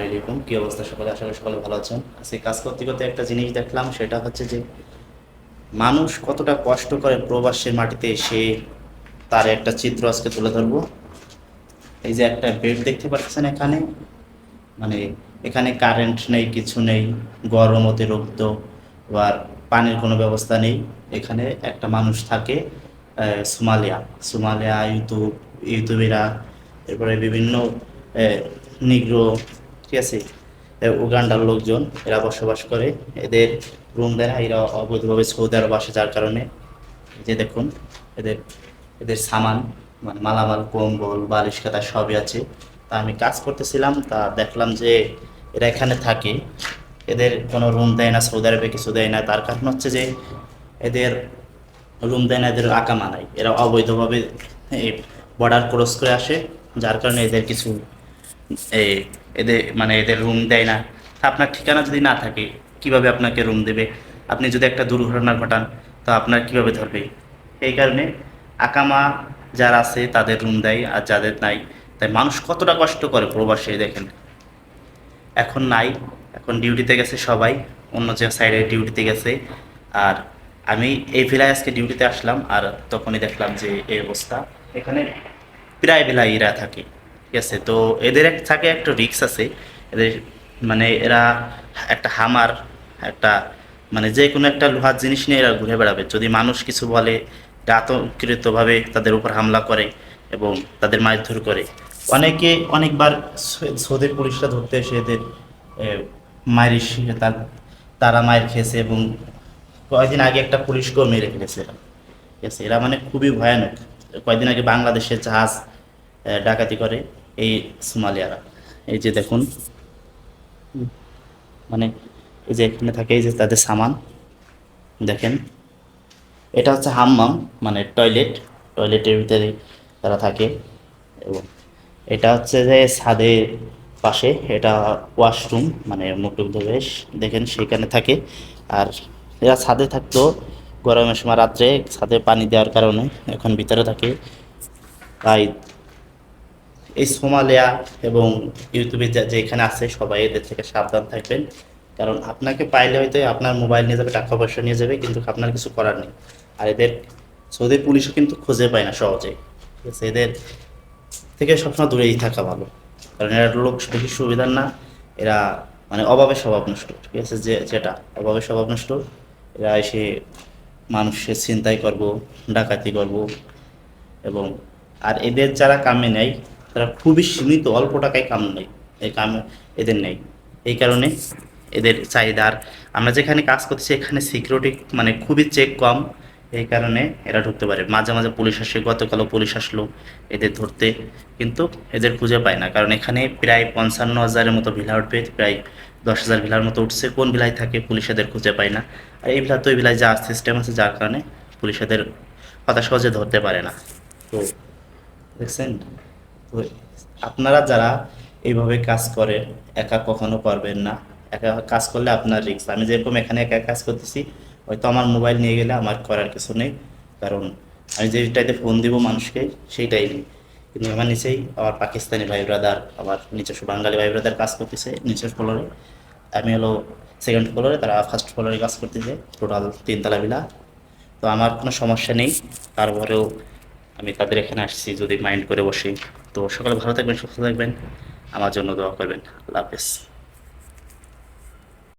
আলাইকুম। কি অবস্থা সকলে? আশা করি সকলে ভালো আছেন। আজকে কাজ করতে করতে একটা জিনিস দেখলাম, সেটা হচ্ছে যে মানুষ কতটা কষ্ট করে প্রবাসের মাটিতে এসে, তার একটা চিত্র আজকে তুলে ধরবো। এই যে একটা বেড দেখতে পাচ্ছেন এখানে, মানে এখানে কারেন্ট নেই, কিছু নেই, গরম অতিরিক্ত, আবার পানির কোনো ব্যবস্থা নেই। এখানে একটা মানুষ থাকে, সোমালিয়া সোমালিয়া ইউটিউবেরা, এরপরে বিভিন্ন নিগ্রো, ঠিক আছে, উগান্ডার লোকজন এরা বসবাস করে। এদের রুম দেয় না, এরা অবৈধভাবে সৌদি আরব আসে, যার কারণে যে দেখুন এদের এদের সামান, মানে মালামাল, কম্বল, বালিশ খাতা সবই আছে। তা আমি কাজ করতেছিলাম, তা দেখলাম যে এরা এখানে থাকে, এদের কোনো রুম দেয় না, সৌদি আরবে কিছু দেয় না। তার কারণ হচ্ছে যে এদের রুম দেয় না, এদের আকামা নাই, এরা অবৈধভাবে এই বর্ডার ক্রস করে আসে, যার কারণে এদের কিছু এই এদের মানে এদের রুম দেয় না। আপনার ঠিকানা যদি না থাকে, কিভাবে আপনাকে রুম দেবে? আপনি যদি একটা দুর্ঘটনা ঘটান, তো আপনার কিভাবে ধরবে? এই কারণে আকামা যারা আছে তাদের রুম দেয়, আর যাদের নাই, তাই মানুষ কতটা কষ্ট করে প্রবাসে দেখেন। এখন নাই, এখন ডিউটিতে গেছে সবাই, অন্য যে সাইডে ডিউটিতে গেছে। আর আমি এই ভিলায় আজকে ডিউটিতে আসলাম, আর তখনই দেখলাম যে এই অবস্থা। এখানে প্রায় বেলায় এরা থাকে, ঠিক আছে। তো এদের থাকে একটা রিক্স আছে এদের, মানে এরা একটা হামার, একটা মানে যে কোনো একটা লোহার জিনিস নিয়ে এরা ঘুরে বেড়াবে। যদি মানুষ কিছু বলে, এটা আতঙ্কিতভাবে তাদের উপর হামলা করে এবং তাদের মারধর করে। অনেকবার সৌদি পুলিশরা ধরতে এসে এদের মায়ের তারা মায়ের খেয়েছে, এবং কয়েকদিন আগে একটা পুলিশকেও মেরে ফেলেছে এরা, ঠিক আছে। এরা মানে খুবই ভয়ানক। কয়েকদিন আগে বাংলাদেশের জাহাজ ডাকাতি করে এই সোমালিয়ারা। এই যে দেখুন, মানে এই যে এখানে থাকে, এই যে তাদের সামান দেখেন। এটা হচ্ছে হাম্মাম, মানে টয়লেটের ভিতরে তারা থাকে। এবং এটা হচ্ছে যে ছাদের পাশে, এটা ওয়াশরুম, মানে মুখ টুক ধুয়ে দেখেন সেখানে থাকে। আর এরা ছাদে থাকতো, গরমের সময় রাত্রে ছাদে পানি দেওয়ার কারণে এখন ভিতরে থাকে। তাই এই সোমালিয়া এবং ইউটিউবে যেখানে আছে সবাই এদের থেকে সাবধান থাকবেন। কারণ আপনাকে পাইলে হয়তো আপনার মোবাইল নিয়ে যাবে, টাকা পয়সা নিয়ে যাবে, কিন্তু আপনার কিছু করার নেই। আর এদের সৌদি পুলিশও কিন্তু খুঁজে পায় না সহজে, ঠিক আছে। এদের থেকে সবসময় দূরেই থাকা ভালো, কারণ এরা লোক বেশি সুবিধার না। এরা মানে অভাবে স্বভাব নষ্ট, ঠিক আছে, যেটা অভাবে স্বভাব নষ্ট। এরা এসে মানুষের ছিনতাই করব, ডাকাতি করব। এবং আর এদের যারা কামে নেয়, তারা খুবই সীমিত অল্প টাকায় কাম নেয়, এই কামে এদের নেই। এই কারণে এদের চাহিদা। আর আমরা যেখানে কাজ করতেছি এখানে সিকিউরিটি মানে খুবই চেক কম, এই কারণে এরা ঢুকতে পারে। মাঝে মাঝে পুলিশ আসে, গতকালও পুলিশ আসলো এদের ধরতে, কিন্তু এদের খুঁজে পায় না। কারণ এখানে প্রায় 55,000-এর মতো ভিলা উঠবে, প্রায় 10,000 ভিলার মতো উঠছে। কোন ভিলায় থাকে পুলিশ এদের খুঁজে পায় না। আর এই ভিলা তো এই ভিলায় যা সিস্টেম আছে, যার কারণে পুলিশ এদের কথা সহজে ধরতে পারে না। তো দেখছেন, তো আপনারা যারা এইভাবে কাজ করেন, একা কখনো করবেন না। একা কাজ করলে আপনার রিস্ক। আমি যেরকম এখানে একা কাজ করতেছি, হয়তো আমার মোবাইল নিয়ে গেলে আমার করার কিছু নেই, কারণ আমি যেটাতে ফোন দিব মানুষকে সেইটাই নেই। কিন্তু আমার নিচেই আমার পাকিস্তানি ভাই ব্রাদার, আমার নিজস্ব বাঙালি ভাই ব্রাদার কাজ করতেছে নিচের ফ্লোরে। আমি হলো সেকেন্ড ফ্লোরে, তারা ফার্স্ট ফ্লোরে কাজ করতেছে, টোটাল 3 তলা ভিলা। তো আমার কোনো সমস্যা নেই, তারপরেও আমি তাদের এখানে আসছি যদি মাইন্ড করে বসি। তো সকালে ভালো থাকবেন, সুস্থ থাকবেন, আমার জন্য দোয়া করবেন। আল্লাহ হাফেজ।